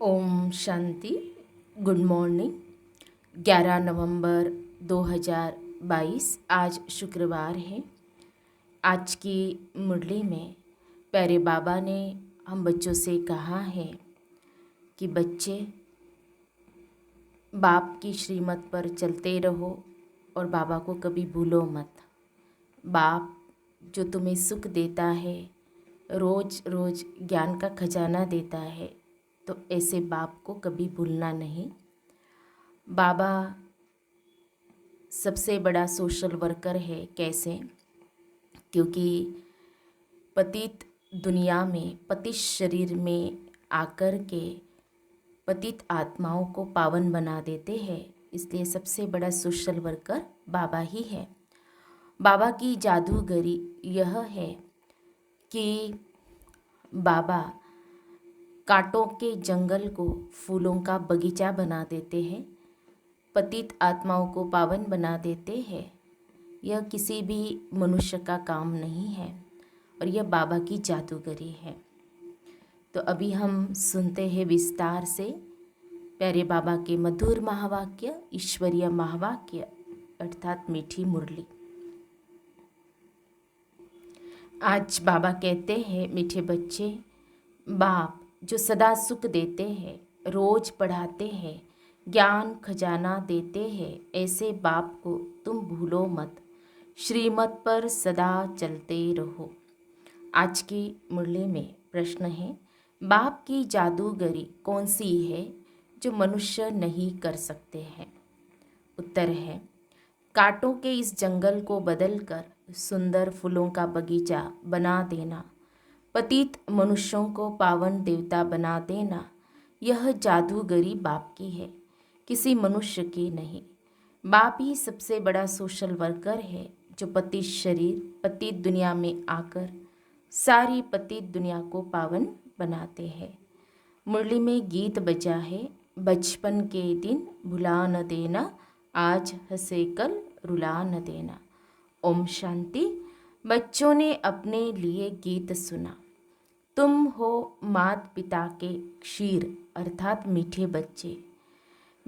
Om Shanti. Good morning. 11 नवंबर 2022 आज शुक्रवार है। आज की मुरली में प्यारे बाबा ने हम बच्चों से कहा है कि बच्चे बाप की श्रीमत पर चलते रहो और बाबा को कभी भूलो मत। बाप जो तुम्हें सुख देता है, रोज़ रोज़ ज्ञान का खजाना देता है, तो ऐसे बाप को कभी भूलना नहीं। बाबा सबसे बड़ा सोशल वर्कर है। कैसे? क्योंकि पतित दुनिया में, पतित शरीर में आकर के पतित आत्माओं को पावन बना देते हैं। इसलिए सबसे बड़ा सोशल वर्कर बाबा ही है। बाबा की जादूगरी यह है कि बाबा कांटों के जंगल को फूलों का बगीचा बना देते हैं, पतित आत्माओं को पावन बना देते हैं। यह किसी भी मनुष्य का काम नहीं है और यह बाबा की जादूगरी है। तो अभी हम सुनते हैं विस्तार से प्यारे बाबा के मधुर महावाक्य, ईश्वरीय महावाक्य अर्थात मीठी मुरली। आज बाबा कहते हैं, मीठे बच्चे, बाप जो सदा सुख देते हैं, रोज पढ़ाते हैं, ज्ञान खजाना देते हैं, ऐसे बाप को तुम भूलो मत। श्रीमत पर सदा चलते रहो। आज की मुरली में प्रश्न है, बाप की जादूगरी कौन सी है जो मनुष्य नहीं कर सकते हैं? उत्तर है, कांटों के इस जंगल को बदलकर सुंदर फूलों का बगीचा बना देना, पतित मनुष्यों को पावन देवता बना देना, यह जादूगरी बाप की है, किसी मनुष्य की नहीं। बाप ही सबसे बड़ा सोशल वर्कर है जो पतित शरीर, पतित दुनिया में आकर सारी पतित दुनिया को पावन बनाते हैं। मुरली में गीत बजा है, बचपन के दिन भुला न देना, आज हंसे कल रुला न देना। ओम शांति। बच्चों ने अपने लिए गीत सुना। तुम हो मात पिता के क्षीर अर्थात मीठे बच्चे।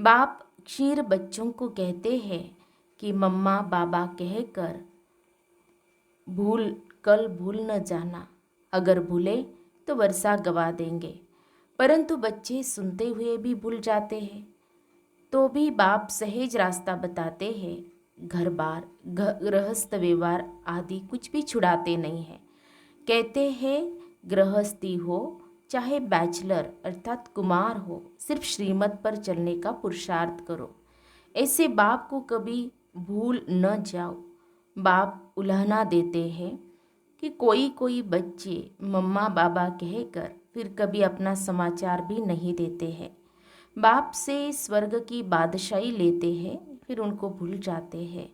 बाप क्षीर बच्चों को कहते हैं कि मम्मा बाबा कहकर कल भूल न जाना, अगर भूले तो वर्षा गवा देंगे। परंतु बच्चे सुनते हुए भी भूल जाते हैं, तो भी बाप सहज रास्ता बताते हैं। घर बार, गृहस्थ व्यवहार आदि कुछ भी छुड़ाते नहीं हैं। कहते हैं गृहस्थी हो चाहे बैचलर अर्थात कुमार हो, सिर्फ श्रीमत पर चलने का पुरुषार्थ करो। ऐसे बाप को कभी भूल न जाओ। बाप उल्हाना देते हैं कि कोई कोई बच्चे मम्मा बाबा कहकर फिर कभी अपना समाचार भी नहीं देते हैं। बाप से स्वर्ग की बादशाही लेते हैं, फिर उनको भूल जाते हैं।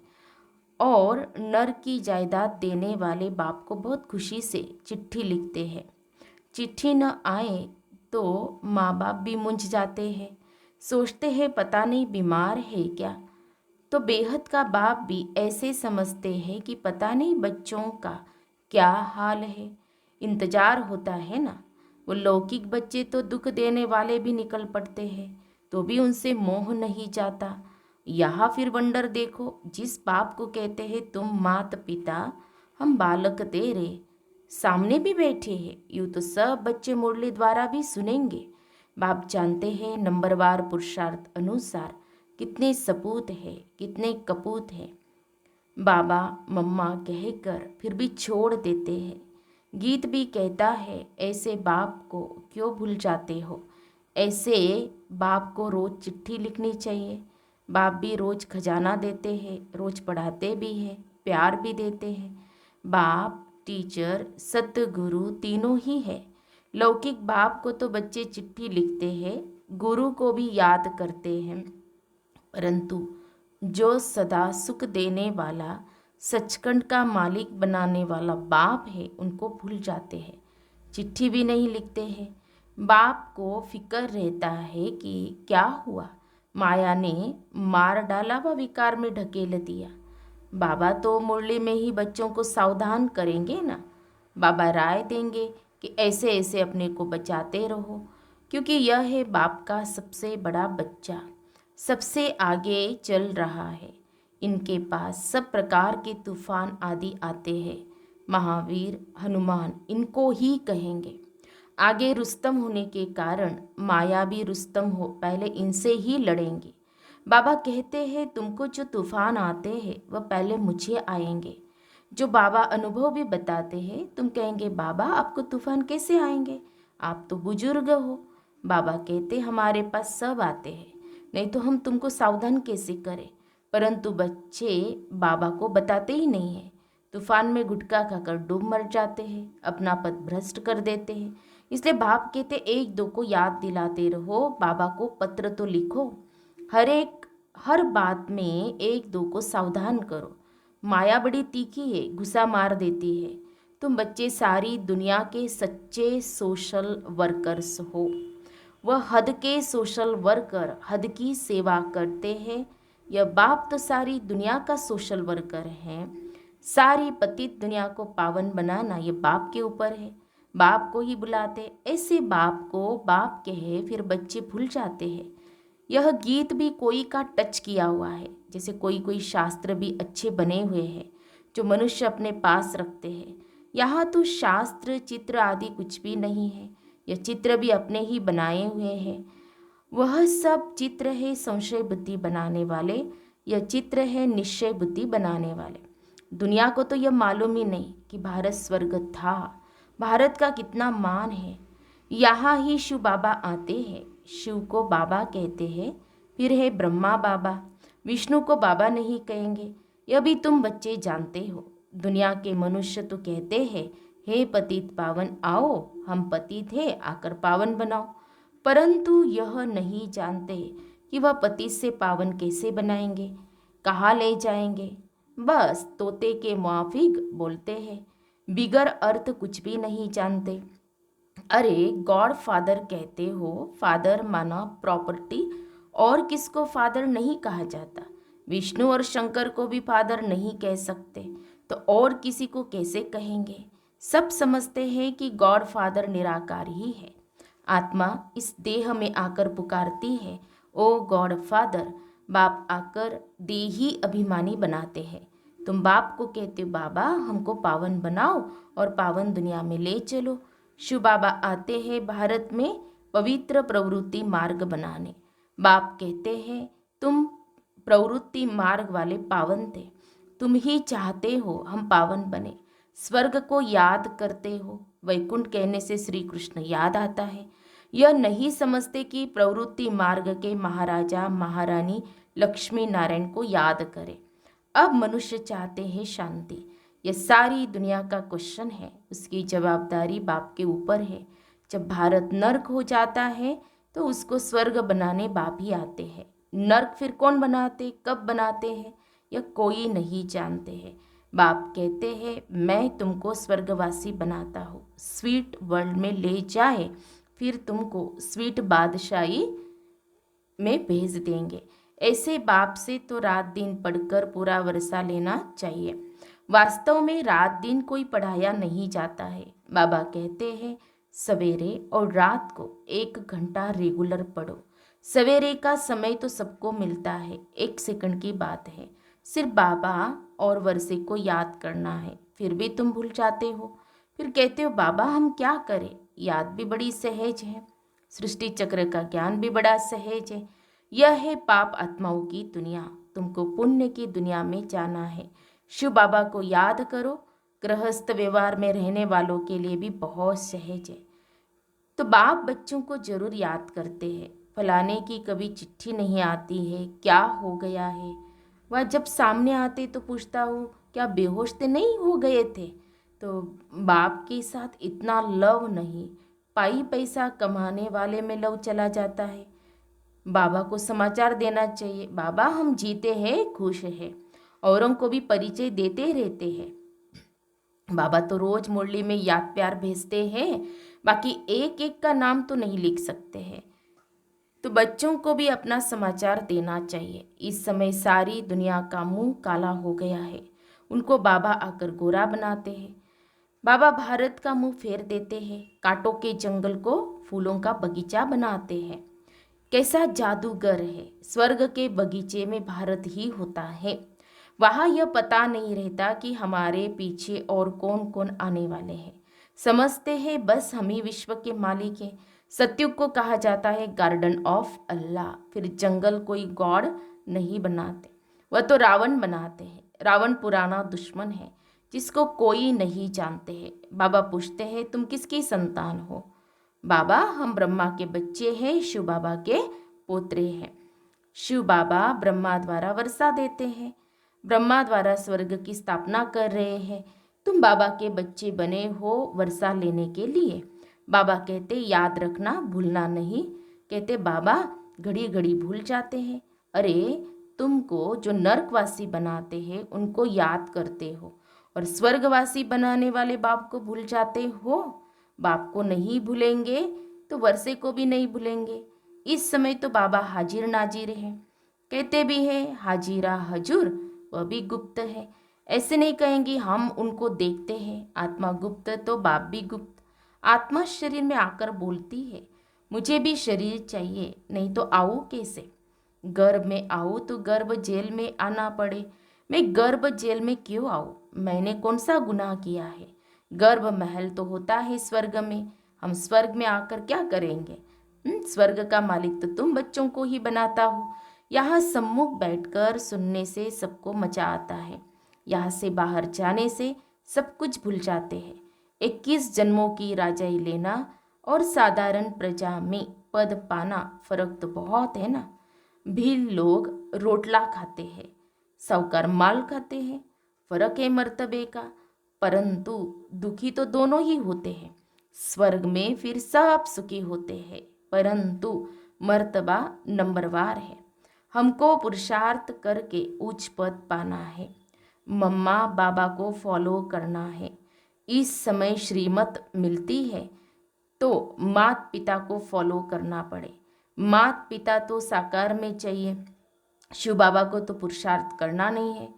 और नर की जायदाद देने वाले बाप को बहुत खुशी से चिट्ठी लिखते हैं। चिट्ठी न आए तो माँ बाप भी मूंझ जाते हैं, सोचते हैं पता नहीं बीमार है क्या। तो बेहद का बाप भी ऐसे समझते हैं कि पता नहीं बच्चों का क्या हाल है। इंतजार होता है ना। वो लौकिक बच्चे तो दुख देने वाले भी निकल पड़ते हैं, तो भी उनसे मोह नहीं जाता। यहाँ फिर वंडर देखो, जिस बाप को कहते हैं तुम मात पिता, हम बालक तेरे, सामने भी बैठे हैं। यूँ तो सब बच्चे मुरली द्वारा भी सुनेंगे। बाप जानते हैं नंबरवार पुरुषार्थ अनुसार कितने सपूत है, कितने कपूत है। बाबा मम्मा कहकर फिर भी छोड़ देते हैं। गीत भी कहता है, ऐसे बाप को क्यों भूल जाते हो? ऐसे बाप को रोज़ चिट्ठी लिखनी चाहिए। बाप भी रोज़ खजाना देते हैं, रोज़ पढ़ाते भी हैं, प्यार भी देते हैं। बाप, टीचर, सतगुरु तीनों ही है। लौकिक बाप को तो बच्चे चिट्ठी लिखते हैं, गुरु को भी याद करते हैं, परंतु जो सदा सुख देने वाला, सचखंड का मालिक बनाने वाला बाप है, उनको भूल जाते हैं, चिट्ठी भी नहीं लिखते हैं। बाप को फिक्र रहता है कि क्या हुआ, माया ने मार डाला व विकार में ढकेल दिया। बाबा तो मुरली में ही बच्चों को सावधान करेंगे ना। बाबा राय देंगे कि ऐसे ऐसे अपने को बचाते रहो। क्योंकि यह है बाप का सबसे बड़ा बच्चा, सबसे आगे चल रहा है। इनके पास सब प्रकार के तूफान आदि आते हैं। महावीर हनुमान इनको ही कहेंगे। आगे रुस्तम होने के कारण माया भी रुस्तम हो पहले इनसे ही लड़ेंगे। बाबा कहते हैं तुमको जो तूफान आते हैं वह पहले मुझे आएंगे। जो बाबा अनुभव भी बताते हैं, तुम कहेंगे बाबा आपको तूफान कैसे आएंगे, आप तो बुजुर्ग हो। बाबा कहते हमारे पास सब आते हैं, नहीं तो हम तुमको सावधान कैसे करें। परंतु बच्चे बाबा को बताते ही नहीं है। तूफान में गुटखा खाकर डूब मर जाते हैं, अपना पद भ्रष्ट कर देते हैं। इसलिए बाप कहते एक दो को याद दिलाते रहो, बाबा को पत्र तो लिखो, हर बात में एक दो को सावधान करो। माया बड़ी तीखी है, गुस्सा मार देती है। तुम बच्चे सारी दुनिया के सच्चे सोशल वर्कर्स हो। वह हद के सोशल वर्कर हद की सेवा करते हैं। यह बाप तो सारी दुनिया का सोशल वर्कर है। सारी पतित दुनिया को पावन बनाना ये बाप के ऊपर है। बाप को ही बुलाते, ऐसे बाप को बाप कहे फिर बच्चे भूल जाते हैं। यह गीत भी कोई का टच किया हुआ है, जैसे कोई कोई शास्त्र भी अच्छे बने हुए हैं जो मनुष्य अपने पास रखते हैं। यहाँ तो शास्त्र चित्र आदि कुछ भी नहीं है। यह चित्र भी अपने ही बनाए हुए हैं। वह सब चित्र है संशय बुद्धि बनाने वाले, यह चित्र है निश्चय बुद्धि बनाने वाले। दुनिया को तो यह मालूम ही नहीं कि भारत स्वर्ग था, भारत का कितना मान है। यहाँ ही शिव बाबा आते हैं, शिव को बाबा कहते हैं। फिर है ब्रह्मा बाबा, विष्णु को बाबा नहीं कहेंगे। यह भी तुम बच्चे जानते हो। दुनिया के मनुष्य तो कहते हैं हे पतित पावन आओ, हम पतित थे आकर पावन बनाओ। परंतु यह नहीं जानते कि वह पतित से पावन कैसे बनाएंगे, कहाँ ले जाएंगे। बस तोते के मुआफिक बोलते हैं, बिगर अर्थ कुछ भी नहीं जानते। अरे गॉड फादर कहते हो, फादर माना प्रॉपर्टी, और किसको फादर नहीं कहा जाता। विष्णु और शंकर को भी फादर नहीं कह सकते, तो और किसी को कैसे कहेंगे। सब समझते हैं कि गॉड फादर निराकार ही है। आत्मा इस देह में आकर पुकारती है ओ गॉड फादर। बाप आकर देही अभिमानी बनाते हैं। तुम बाप को कहते हो बाबा हमको पावन बनाओ और पावन दुनिया में ले चलो। शिव बाबा आते हैं भारत में पवित्र प्रवृत्ति मार्ग बनाने। बाप कहते हैं तुम प्रवृत्ति मार्ग वाले पावन थे, तुम ही चाहते हो हम पावन बने। स्वर्ग को याद करते हो, वैकुंठ कहने से श्री कृष्ण याद आता है। यह नहीं समझते कि प्रवृत्ति मार्ग के महाराजा महारानी लक्ष्मी नारायण को याद करें। अब मनुष्य चाहते हैं शांति। यह सारी दुनिया का क्वेश्चन है, उसकी जवाबदारी बाप के ऊपर है। जब भारत नर्क हो जाता है तो उसको स्वर्ग बनाने बाप ही आते हैं। नर्क फिर कौन बनाते, कब बनाते हैं, यह कोई नहीं जानते हैं। बाप कहते हैं मैं तुमको स्वर्गवासी बनाता हूँ, स्वीट वर्ल्ड में ले जाए, फिर तुमको स्वीट बादशाही में भेज देंगे। ऐसे बाप से तो रात दिन पढ़कर पूरा वर्षा लेना चाहिए। वास्तव में रात दिन कोई पढ़ाया नहीं जाता है। बाबा कहते हैं सवेरे और रात को 1 घंटा रेगुलर पढ़ो। सवेरे का समय तो सबको मिलता है, 1 सेकंड की बात है। सिर्फ बाबा और वर्षे को याद करना है, फिर भी तुम भूल जाते हो। फिर कहते हो बाबा हम क्या करें। याद भी बड़ी सहज है, सृष्टि चक्र का ज्ञान भी बड़ा सहज है। यह है पाप आत्माओं की दुनिया, तुमको पुण्य की दुनिया में जाना है। शिव बाबा को याद करो, गृहस्थ व्यवहार में रहने वालों के लिए भी बहुत सहज है। तो बाप बच्चों को जरूर याद करते हैं। फलाने की कभी चिट्ठी नहीं आती है, क्या हो गया है। वह जब सामने आते तो पूछता हूँ क्या बेहोश तो नहीं हो गए थे। तो बाप के साथ इतना लव नहीं, पाई पैसा कमाने वाले में लव चला जाता है। बाबा को समाचार देना चाहिए, बाबा हम जीते हैं, खुश हैं। औरों को भी परिचय देते रहते हैं। बाबा तो रोज मुरली में याद प्यार भेजते हैं, बाकी एक एक का नाम तो नहीं लिख सकते हैं। तो बच्चों को भी अपना समाचार देना चाहिए। इस समय सारी दुनिया का मुंह काला हो गया है, उनको बाबा आकर गोरा बनाते हैं। बाबा भारत का मुंह फेर देते हैं, कांटों के जंगल को फूलों का बगीचा बनाते हैं। कैसा जादूगर है, स्वर्ग के बगीचे में भारत ही होता है। वहाँ यह पता नहीं रहता कि हमारे पीछे और कौन कौन आने वाले हैं। समझते हैं बस हम ही विश्व के मालिक हैं। सत्युग को कहा जाता है गार्डन ऑफ अल्लाह। फिर जंगल कोई गॉड नहीं बनाते, वह तो रावण बनाते हैं। रावण पुराना दुश्मन है जिसको कोई नहीं जानते हैं। बाबा पूछते हैं तुम किसकी संतान हो? बाबा हम ब्रह्मा के बच्चे हैं, शिव बाबा के पोत्रे हैं। शिव बाबा ब्रह्मा द्वारा वर्षा देते हैं, ब्रह्मा द्वारा स्वर्ग की स्थापना कर रहे हैं। तुम बाबा के बच्चे बने हो वर्षा लेने के लिए। बाबा कहते याद रखना, भूलना नहीं। कहते बाबा घड़ी घड़ी भूल जाते हैं। अरे तुमको जो नरकवासी बनाते हैं उनको याद करते हो और स्वर्गवासी बनाने वाले बाप को भूल जाते हो। बाप को नहीं भूलेंगे तो वर्षे को भी नहीं भूलेंगे। इस समय तो बाबा हाजिर नाजिर हैं। कहते भी है हाजिरा हजूर, वह भी गुप्त है। ऐसे नहीं कहेंगे हम उनको देखते हैं। आत्मा गुप्त तो बाप भी गुप्त। आत्मा शरीर में आकर बोलती है मुझे भी शरीर चाहिए, नहीं तो आऊँ कैसे? गर्भ में आऊँ तो गर्भ जेल में आना पड़े। मैं गर्भ जेल में क्यों आऊँ? मैंने कौन सा गुनाह किया है? गर्भ महल तो होता है स्वर्ग में। हम स्वर्ग में आकर क्या करेंगे? स्वर्ग का मालिक तो तुम बच्चों को ही बनाता हो। यहाँ सम्मुख बैठकर सुनने से सबको मजा आता है। यहाँ से बाहर जाने से सब कुछ भूल जाते हैं। 21 जन्मों की राजाई लेना और साधारण प्रजा में पद पाना फर्क तो बहुत है ना। भील लोग रोटला खाते हैं, साहूकार माल खाते हैं। फर्क है मर्तबे का, परंतु दुखी तो दोनों ही होते हैं। स्वर्ग में फिर सब सुखी होते हैं, परंतु मर्तबा नंबरवार है। हमको पुरुषार्थ करके उच्च पद पाना है, मम्मा बाबा को फॉलो करना है। इस समय श्रीमत मिलती है तो मात पिता को फॉलो करना पड़े। मात पिता तो साकार में चाहिए, शिव बाबा को तो पुरुषार्थ करना नहीं है।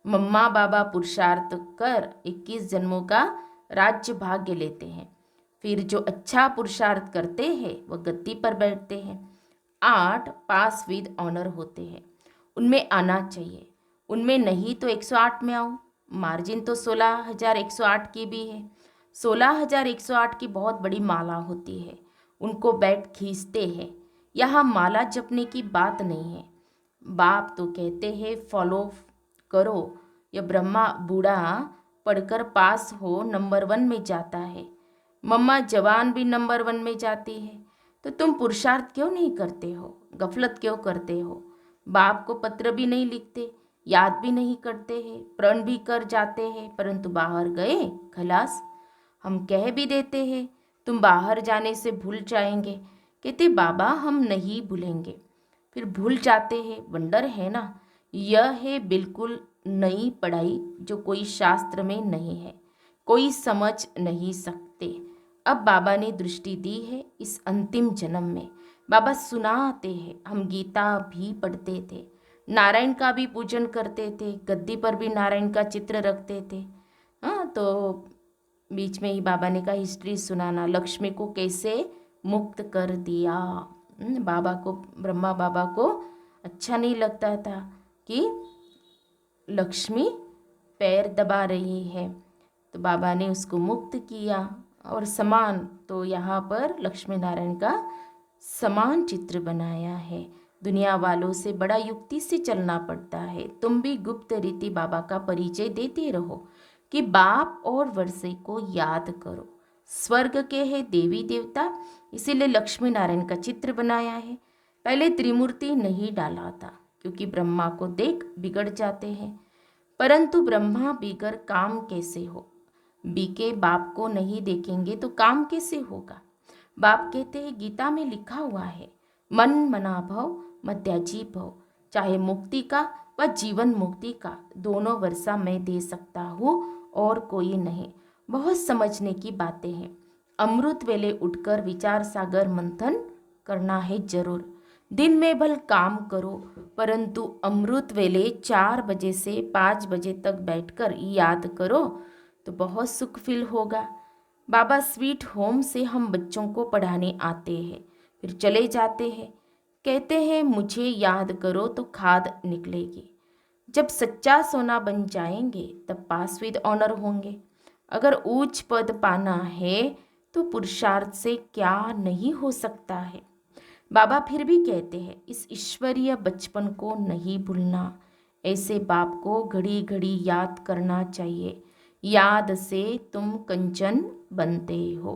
मम्मा बाबा पुरुषार्थ कर 21 जन्मों का राज्य भाग्य लेते हैं। फिर जो अच्छा पुरुषार्थ करते हैं वह गद्दी पर बैठते हैं। 8 पास विद ऑनर होते हैं, उनमें आना चाहिए। उनमें नहीं तो 108 में आओ। मार्जिन तो 16,108 की भी है। 16,108 की बहुत बड़ी माला होती है, उनको बैठ खींचते हैं। यहाँ माला जपने की बात नहीं है। बाप तो कहते हैं फॉलो करो। यह ब्रह्मा बूढ़ा पढ़कर पास हो नंबर 1 में जाता है, मम्मा जवान भी नंबर 1 में जाती है। तो तुम पुरुषार्थ क्यों नहीं करते हो? गफलत क्यों करते हो? बाप को पत्र भी नहीं लिखते, याद भी नहीं करते हैं, प्रण भी कर जाते हैं, परंतु बाहर गए खलास। हम कह भी देते हैं तुम बाहर जाने से भूल जाएंगे। कहते बाबा हम नहीं भूलेंगे, फिर भूल जाते हैं। वंडर है ना। यह है बिल्कुल नई पढ़ाई जो कोई शास्त्र में नहीं है, कोई समझ नहीं सकते। अब बाबा ने दृष्टि दी है इस अंतिम जन्म में। बाबा सुनाते हैं। हम गीता भी पढ़ते थे, नारायण का भी पूजन करते थे, गद्दी पर भी नारायण का चित्र रखते थे। हाँ, तो बीच में ही बाबा ने कहा हिस्ट्री सुनाना, लक्ष्मी को कैसे मुक्त कर दिया। बाबा को, ब्रह्मा बाबा को अच्छा नहीं लगता था कि लक्ष्मी पैर दबा रही है, तो बाबा ने उसको मुक्त किया। और समान तो यहाँ पर लक्ष्मी नारायण का समान चित्र बनाया है। दुनिया वालों से बड़ा युक्ति से चलना पड़ता है। तुम भी गुप्त रीति बाबा का परिचय देते रहो कि बाप और वर्षे को याद करो। स्वर्ग के है देवी देवता, इसीलिए लक्ष्मी नारायण का चित्र बनाया है। पहले त्रिमूर्ति नहीं डाला था क्योंकि ब्रह्मा को देख बिगड़ जाते हैं, परंतु ब्रह्मा बिगड़ काम कैसे हो? बीके बाप को नहीं देखेंगे तो काम कैसे होगा? बाप कहते हैं गीता में लिखा हुआ है मन मना भव मध्याजी भव, चाहे मुक्ति का व जीवन मुक्ति का दोनों वर्षा मैं दे सकता हूँ और कोई नहीं। बहुत समझने की बातें हैं। अमृत वेले उठकर विचार सागर मंथन करना है जरूर। दिन में भल काम करो, परंतु अमृत वेले 4 बजे से 5 बजे तक बैठकर याद करो तो बहुत सुख फील होगा। बाबा स्वीट होम से हम बच्चों को पढ़ाने आते हैं, फिर चले जाते हैं। कहते हैं मुझे याद करो तो खाद निकलेगी। जब सच्चा सोना बन जाएंगे तब पास विद ऑनर होंगे। अगर उच्च पद पाना है तो पुरुषार्थ से क्या नहीं हो सकता है। बाबा फिर भी कहते हैं इस ईश्वरीय बचपन को नहीं भूलना। ऐसे बाप को घड़ी घड़ी याद करना चाहिए। याद से तुम कंचन बनते हो।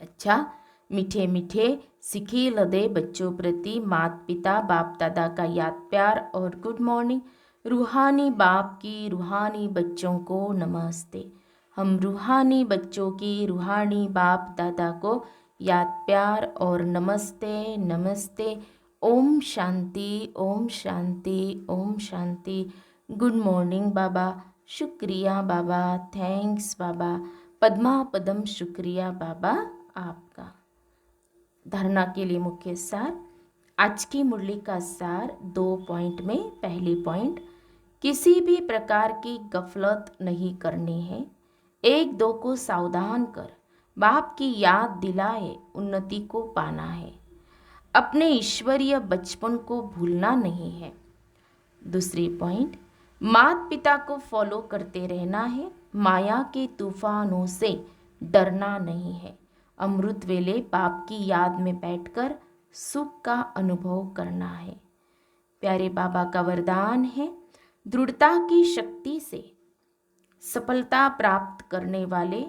अच्छा, मीठे मीठे सिखी लदे बच्चों प्रति माता पिता बाप दादा का याद प्यार और गुड मॉर्निंग। रूहानी बाप की रूहानी बच्चों को नमस्ते। हम रूहानी बच्चों की रूहानी बाप दादा को याद प्यार और नमस्ते नमस्ते। ओम शांति ओम शांति ओम शांति। गुड मॉर्निंग बाबा, शुक्रिया बाबा, थैंक्स बाबा, पद्मा पदम शुक्रिया बाबा आपका। धारणा के लिए मुख्य सार। आज की मुरली का सार 2 पॉइंट में। पहली पॉइंट, किसी भी प्रकार की गफलत नहीं करनी है। 1-2 को सावधान कर बाप की याद दिलाए उन्नति को पाना है। अपने ईश्वरीय बचपन को भूलना नहीं है। दूसरी पॉइंट, माता पिता को फॉलो करते रहना है। माया के तूफानों से डरना नहीं है। अमृत वेले बाप की याद में बैठकर सुख का अनुभव करना है। प्यारे बाबा का वरदान है, दृढ़ता की शक्ति से सफलता प्राप्त करने वाले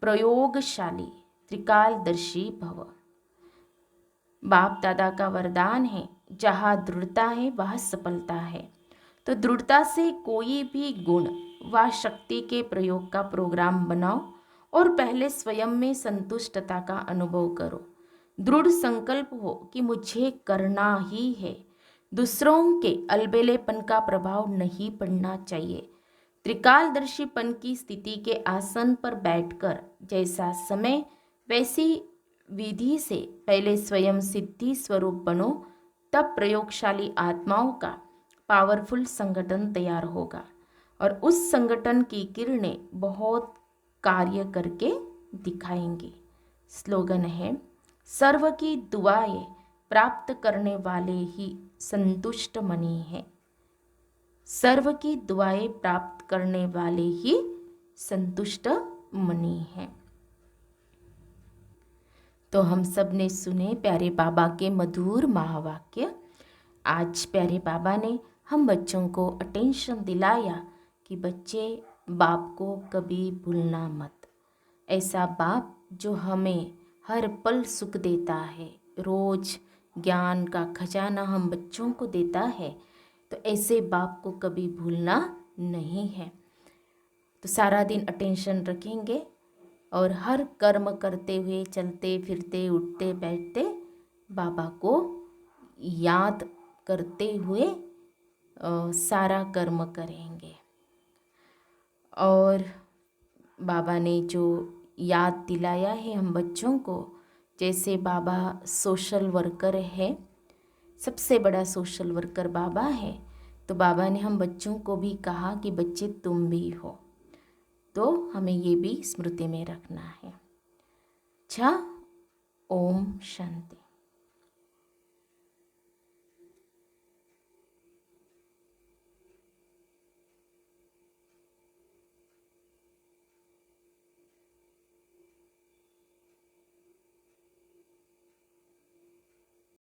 प्रयोगशाली त्रिकालदर्शी भव। बाप दादा का वरदान है, जहाँ दृढ़ता है वहाँ सफलता है। तो दृढ़ता से कोई भी गुण व शक्ति के प्रयोग का प्रोग्राम बनाओ और पहले स्वयं में संतुष्टता का अनुभव करो। दृढ़ संकल्प हो कि मुझे करना ही है। दूसरों के अलबेलेपन का प्रभाव नहीं पड़ना चाहिए। त्रिकालदर्शीपन की स्थिति के आसन पर बैठकर जैसा समय वैसी विधि से पहले स्वयं सिद्धि स्वरूप बनो, तब प्रयोगशाली आत्माओं का पावरफुल संगठन तैयार होगा और उस संगठन की किरणें बहुत कार्य करके दिखाएंगी। स्लोगन है, सर्व की दुआएं प्राप्त करने वाले ही संतुष्ट मनी हैं। सर्व की दुआएं प्राप्त करने वाले ही संतुष्ट मनी हैं। तो हम सब ने सुने प्यारे बाबा के मधुर महावाक्य। आज प्यारे बाबा ने हम बच्चों को अटेंशन दिलाया कि बच्चे बाप को कभी भूलना मत। ऐसा बाप जो हमें हर पल सुख देता है, रोज ज्ञान का खजाना हम बच्चों को देता है, तो ऐसे बाप को कभी भूलना नहीं है। तो सारा दिन अटेंशन रखेंगे और हर कर्म करते हुए, चलते फिरते, उठते बैठते बाबा को याद करते हुए सारा कर्म करेंगे। और बाबा ने जो याद दिलाया है हम बच्चों को, जैसे बाबा सोशल वर्कर है, सबसे बड़ा सोशल वर्कर बाबा है, तो बाबा ने हम बच्चों को भी कहा कि बच्चे तुम भी हो। तो हमें ये भी स्मृति में रखना है। अच्छा, ओम शांति।